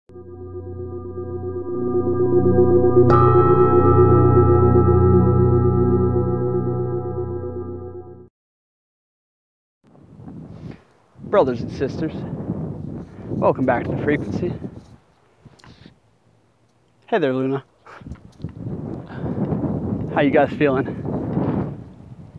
Brothers and sisters, welcome back to the frequency. Hey there, Luna. How you guys feeling?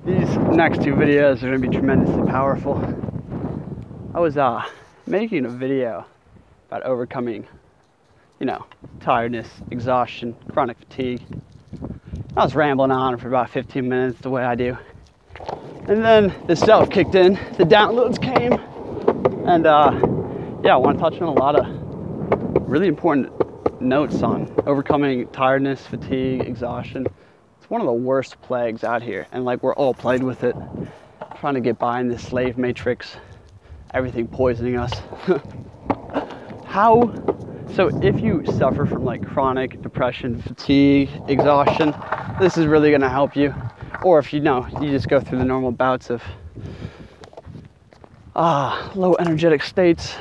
These next two videos are going to be tremendously powerful. I was making a video about overcoming, tiredness, exhaustion, chronic fatigue. I was rambling on for about 15 minutes the way I do. And then the self kicked in, the downloads came, and I want to touch on a lot of really important notes on overcoming tiredness, fatigue, exhaustion. It's one of the worst plagues out here, and we're all plagued with it, trying to get by in this slave matrix, everything poisoning us. So if you suffer from chronic depression, fatigue, exhaustion, this is really going to help you. Or if you just go through the normal bouts of low energetic states,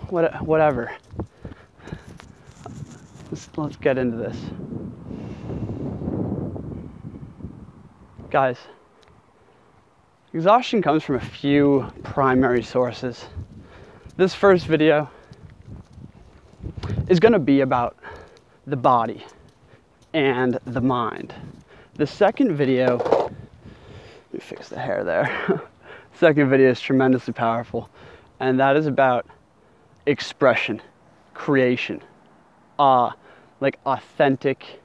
whatever. Let's get into this. Guys, exhaustion comes from a few primary sources. This first video is going to be about the body and the mind. The second video, let me fix the hair there. Second video is tremendously powerful, and that is about expression, creation, authentic,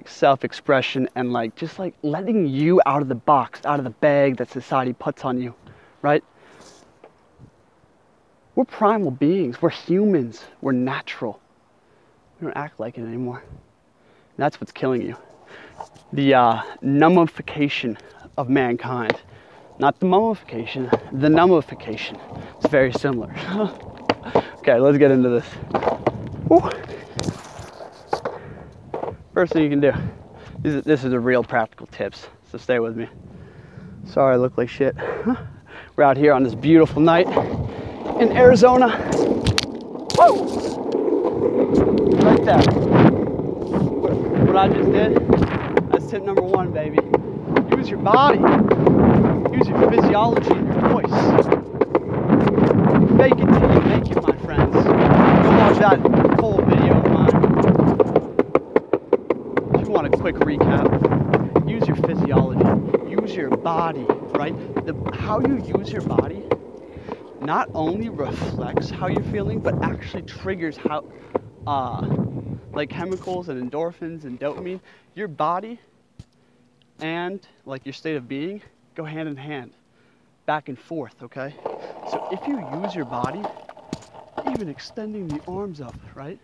self-expression, and just letting you out of the box, out of the bag that society puts on you, right? We're primal beings, we're humans, we're natural. We don't act like it anymore. And that's what's killing you. The nummification of mankind. Not the mummification, the nummification. It's very similar. Okay, let's get into this. Woo. First thing you can do, this is a real practical tips, so stay with me. Sorry I look like shit. We're out here on this beautiful night in Arizona. Woo! Right there. What I just did, that's tip number one, baby. Use your body. Use your physiology and your voice. Fake it till you make it, my friends. Go watch that full video of mine. If you want a quick recap, use your physiology. Use your body, right? How you use your body not only reflects how you're feeling, but actually triggers how, chemicals and endorphins and dopamine. Your body and your state of being go hand in hand, back and forth, okay? So if you use your body, even extending the arms up, right,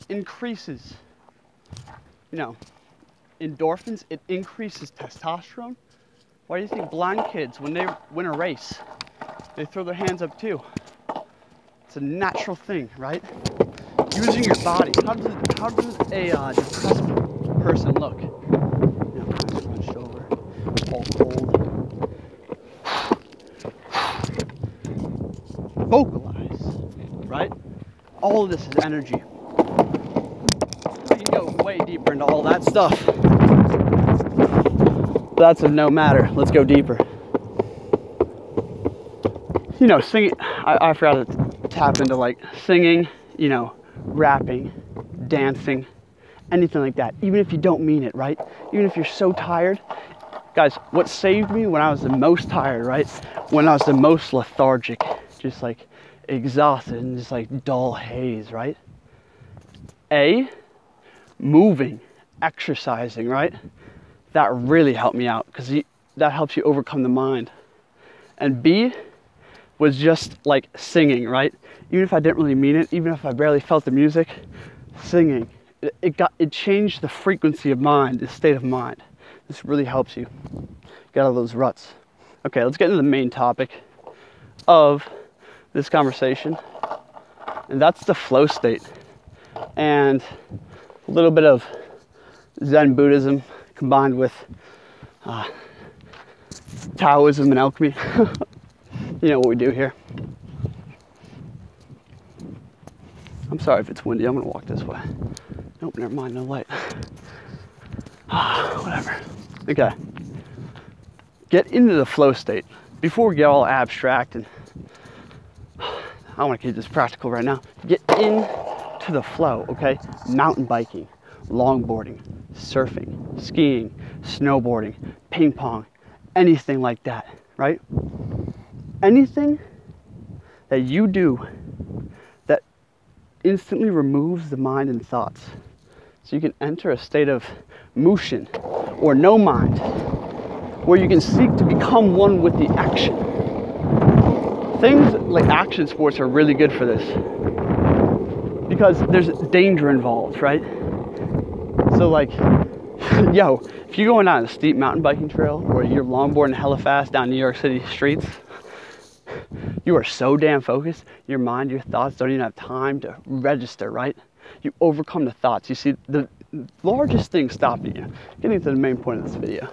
increases, endorphins, it increases testosterone. Why do you think blind kids, when they win a race, they throw their hands up too? It's a natural thing, right? Using your body. How does a depressed person look? Hunched over, all cold. Vocalize, right? All of this is energy. We can go way deeper into all that stuff. That's of no matter. Let's go deeper. Singing. I forgot to tap into singing, rapping, dancing, anything like that. Even if you don't mean it, right? Even if you're so tired. Guys, what saved me when I was the most tired, right? When I was the most lethargic, just exhausted and just dull haze, right? Moving, exercising, right? That really helped me out because that helps you overcome the mind. And B was just singing, right? Even if I didn't really mean it, even if I barely felt the music, singing. It changed the frequency of mind, the state of mind. This really helps you get out of those ruts. Okay, let's get into the main topic of this conversation, and that's the flow state. And a little bit of Zen Buddhism combined with Taoism and alchemy. You know what we do here. I'm sorry if it's windy. I'm gonna walk this way. Nope, never mind, no light. Whatever. Okay. Get into the flow state. Before we get all abstract, and I want to keep this practical right now. Get into the flow, okay? Mountain biking, longboarding, surfing, skiing, snowboarding, ping pong, anything like that, right? Anything that you do that instantly removes the mind and thoughts, so you can enter a state of motion or no mind, where you can seek to become one with the action. Things like action sports are really good for this because there's danger involved, right? So like, yo, if you're going on a steep mountain biking trail or you're longboarding hella fast down New York City streets, you are so damn focused, your mind, your thoughts don't even have time to register, right? You overcome the thoughts. You see, the largest thing stopping you, getting to the main point of this video,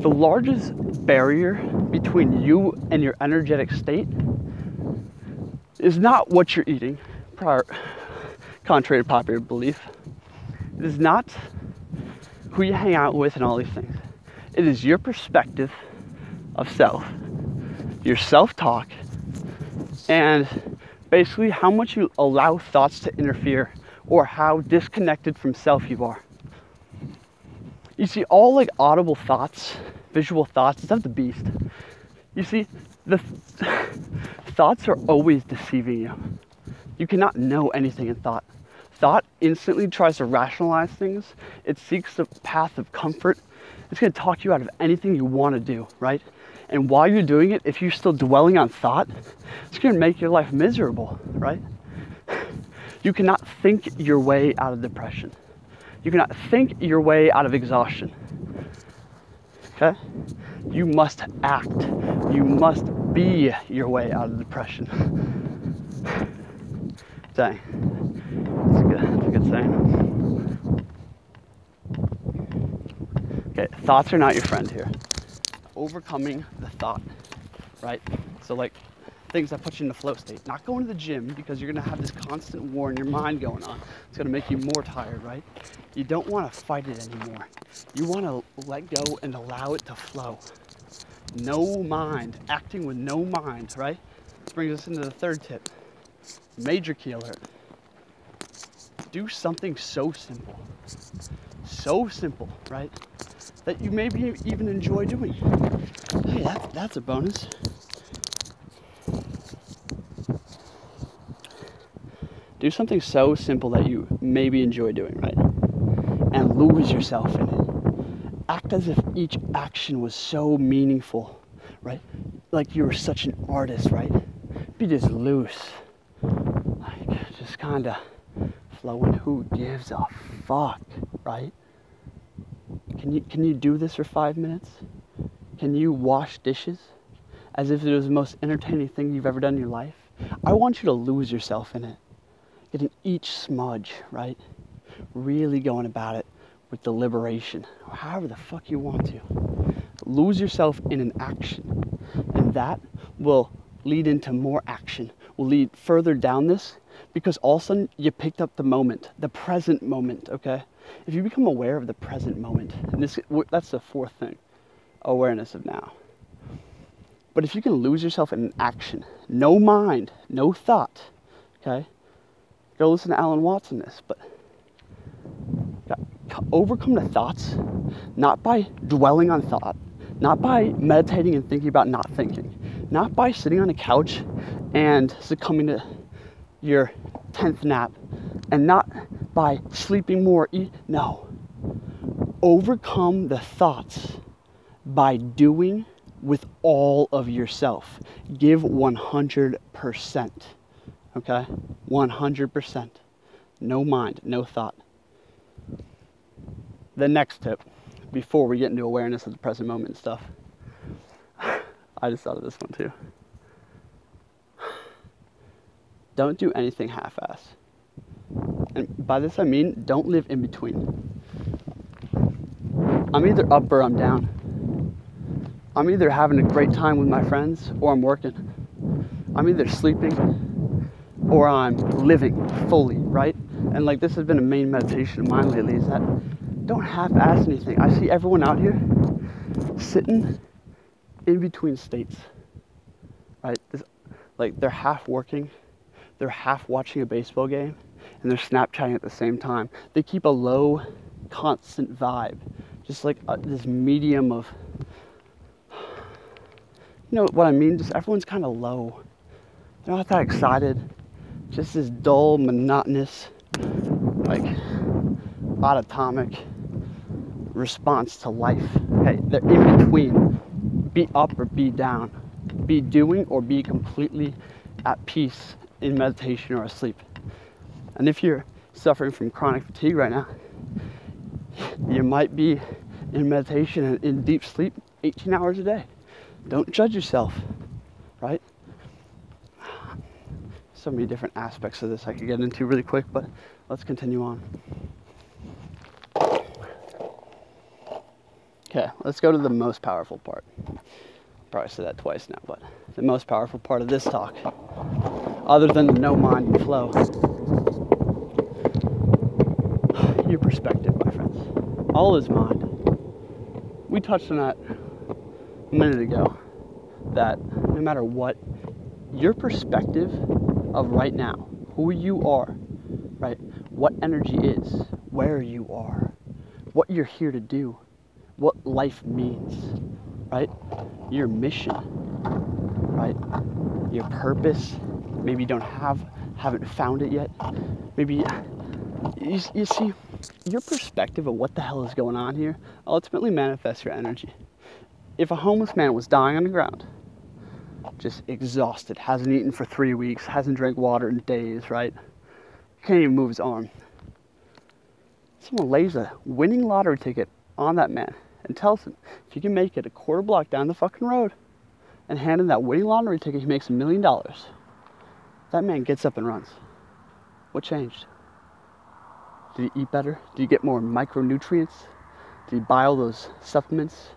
the largest barrier between you and your energetic state is not what you're eating, contrary to popular belief. It is not who you hang out with and all these things. It is your perspective of self, your self-talk, and basically how much you allow thoughts to interfere or how disconnected from self you are. You see, all like audible thoughts, visual thoughts, it's of the beast. You see, the thoughts are always deceiving you. You cannot know anything in thought. Thought instantly tries to rationalize things. It seeks the path of comfort. It's going to talk you out of anything you want to do, right? And while you're doing it, if you're still dwelling on thought, it's going to make your life miserable, right? You cannot think your way out of depression. You cannot think your way out of exhaustion. Okay? You must act. You must be your way out of depression. Dang. That's a good saying. Okay, thoughts are not your friend here. Overcoming the thought, right? So like things that put you in the flow state. Not going to the gym because you're going to have this constant war in your mind going on. It's going to make you more tired, right? You don't want to fight it anymore. You want to let go and allow it to flow. No mind, acting with no mind, right? This brings us into the third tip. Major key alert. Do something so simple, right? That you maybe even enjoy doing. Hey, that's a bonus. Do something so simple that you maybe enjoy doing, right? And lose yourself in it. Act as if each action was so meaningful, right? Like you were such an artist, right? Be just loose. Like, just kind of flowing. Who gives a fuck, right? Can you do this for 5 minutes? Can you wash dishes as if it was the most entertaining thing you've ever done in your life? I want you to lose yourself in it. Getting each smudge, right? Really going about it with deliberation, or however the fuck you want to. Lose yourself in an action, and that will lead into more action, will lead further down this, because all of a sudden you picked up the moment, the present moment, okay? If you become aware of the present moment, and that's the fourth thing, awareness of now. But if you can lose yourself in an action, no mind, no thought, okay? Go listen to Alan Watts on this, but overcome the thoughts, not by dwelling on thought, not by meditating and thinking about not thinking, not by sitting on a couch and succumbing to your 10th nap, and not by sleeping more. No. Overcome the thoughts by doing with all of yourself. Give 100%. Okay? 100%. No mind, no thought. The next tip, before we get into awareness of the present moment and stuff, I just thought of this one too. Don't do anything half-ass. And by this I mean, don't live in between. I'm either up or I'm down. I'm either having a great time with my friends or I'm working. I'm either sleeping or I'm living fully, right? And like this has been a main meditation of mine lately, is that don't half-ass anything. I see everyone out here sitting in between states, right? Like they're half working, they're half watching a baseball game, and they're Snapchatting at the same time. They keep a low, constant vibe, just like this medium of, you know what I mean? Just everyone's kind of low. They're not that excited. Just this dull, monotonous, like autonomic response to life. Hey, they're in between. Be up or be down. Be doing or be completely at peace in meditation or asleep. And if you're suffering from chronic fatigue right now, you might be in meditation and in deep sleep 18 hours a day. Don't judge yourself, right? So many different aspects of this I could get into really quick, but let's continue on. Okay, let's go to the most powerful part. Probably said that twice now, but the most powerful part of this talk, other than the no mind and flow, your perspective, my friends. All is mind. We touched on that a minute ago, that no matter what, your perspective of right now, who you are, right? What energy is, where you are, what you're here to do, what life means, right? Your mission, right? Your purpose. Maybe you haven't found it yet. Maybe you see, your perspective of what the hell is going on here ultimately manifests your energy. If a homeless man was dying on the ground, just exhausted, hasn't eaten for 3 weeks, hasn't drank water in days, right? Can't even move his arm. Someone lays a winning lottery ticket on that man and tells him, if you can make it a quarter block down the fucking road and hand him that winning lottery ticket, he makes $1 million. That man gets up and runs. What changed? Did he eat better? Did he get more micronutrients? Did he buy all those supplements?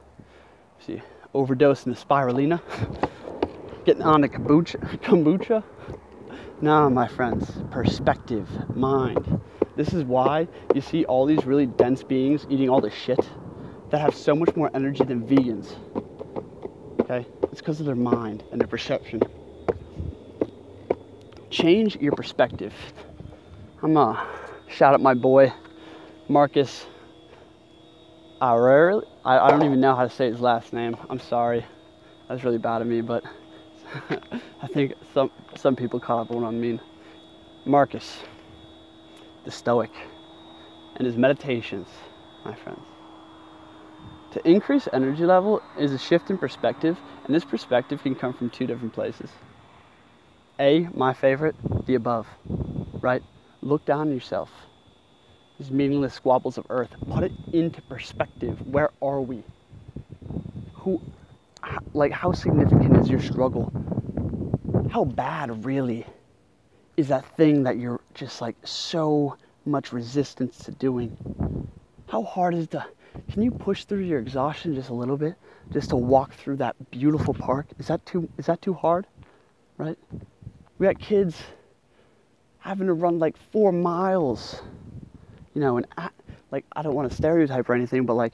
See, overdosing the spirulina? Getting on the kombucha? Nah, my friends, perspective, mind. This is why you see all these really dense beings eating all this shit that have so much more energy than vegans. Okay? It's because of their mind and their perception. Change your perspective. I'm gonna shout out my boy, Marcus. I don't even know how to say his last name. I'm sorry. That's really bad of me, but I think some people caught up on what I mean. Marcus, the Stoic, and his meditations, my friends. To increase energy level is a shift in perspective, and this perspective can come from two different places. A, my favorite, the above, right? Look down on yourself. These meaningless squabbles of earth. Put it into perspective. Where are we? How significant is your struggle? How bad really is that thing that you're just like so much resistance to doing? How hard is can you push through your exhaustion just a little bit, just to walk through that beautiful park? Is that too hard? Right? We got kids having to run like 4 miles, you know, and I don't want to stereotype or anything, but like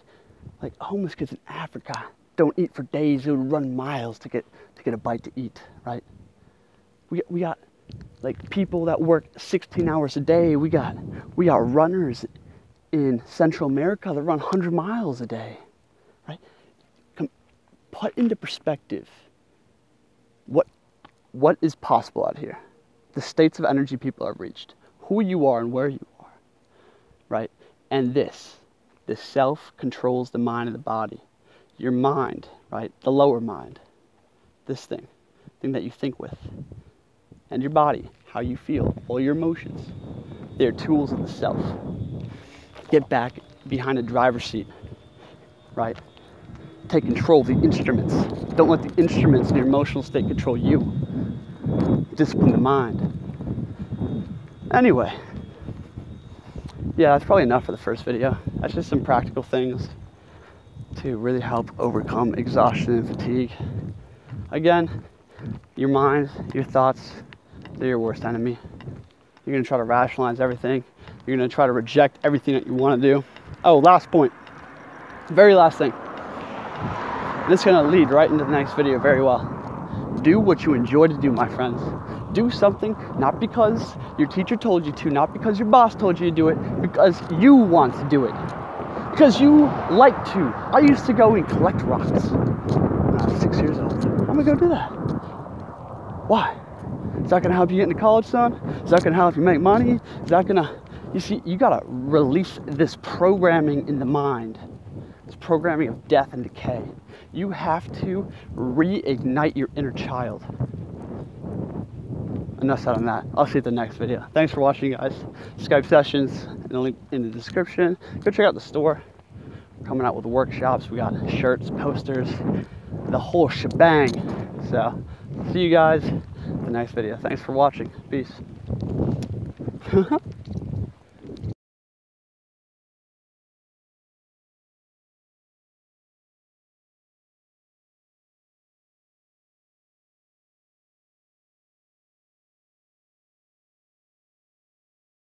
homeless kids in Africa don't eat for days. They would run miles to get a bite to eat, right? We got like people that work 16 hours a day. We got runners in Central America that run 100 miles a day, right? Put into perspective what is possible out here, the states of energy people have reached, who you are and where you are, right? And this self controls the mind and the body. Your mind, right? The lower mind, this thing that you think with, and your body, how you feel, all your emotions. They're tools of the self. Get back behind the driver's seat, right? Take control of the instruments. Don't let the instruments and your emotional state control you. Discipline the mind. Anyway, yeah, that's probably enough for the first video. That's just some practical things to really help overcome exhaustion and fatigue. Again, your mind, your thoughts, they're your worst enemy. You're going to try to rationalize everything. You're going to try to reject everything that you want to do. Oh, last point. Very last thing. This is going to lead right into the next video very well. Do what you enjoy to do, my friends. Do something not because your teacher told you to, not because your boss told you to do it, because you want to do it. Because you like to. I used to go and collect rocks when I was 6 years old. I'm going to go do that. Why? Is that going to help you get into college, son? Is that going to help you make money? Is that going to... You see, you got to release this programming in the mind. This programming of death and decay. You have to reignite your inner child. Enough said on that. I'll see you at the next video. Thanks for watching, guys. Skype sessions and the link in the description. Go check out the store. We're coming out with workshops. We got shirts, posters, the whole shebang. So, see you guys in the next video. Thanks for watching. Peace.